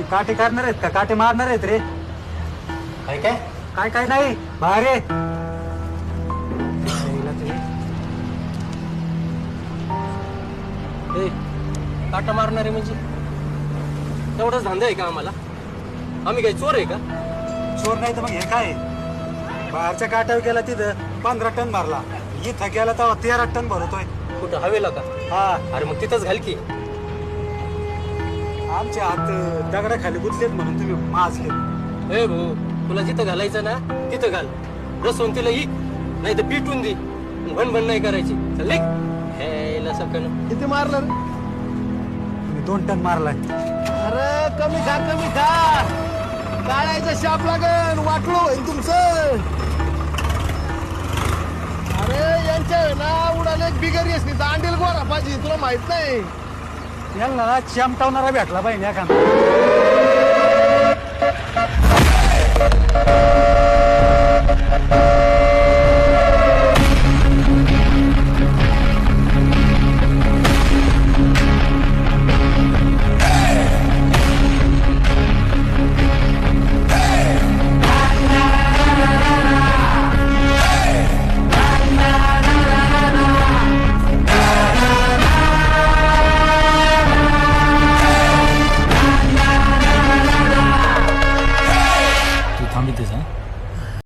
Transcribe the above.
तुम्ही काटे करणार आहेत का काटे मारणार आहेत रे? काय काय काय काय नाही बाहेर ये. ए, काटा मारणारे म्हणजे तेवढाच धंदा आहे का आम्हाला? आम्ही काय चोर आहे का? चोर नाही तर मग हे काय? बाहेरच्या काट्यावर गेला तिथं 15 टन मारला, इथं गेला तेव्हा 13 टन भरतोय. कुठं हवेला का? हा, अरे मग तिथंच घाल की. आमचे हात दगडाखाली गुंतलेत म्हणून तुम्ही माजले. ए भाऊ, तुला जिथं घालायचं ना तिथं घाल. रसवंतीला इक नाही तर पिटून दे. भणभण नाही करायची. चल निघ. हेला सकन किती मारलं रे? तुम्ही 2 टन मारलाय. अरे कमी खा. काढायचं शाप लागन वाटलो होईल तुमचं. अरे यांच्या ना उडाले बिगर येसनीचा अंडील गोरा पाहिजे तुला माहित नाही. याला ना चिमटावणारा भेटला पाहिजे एखादा.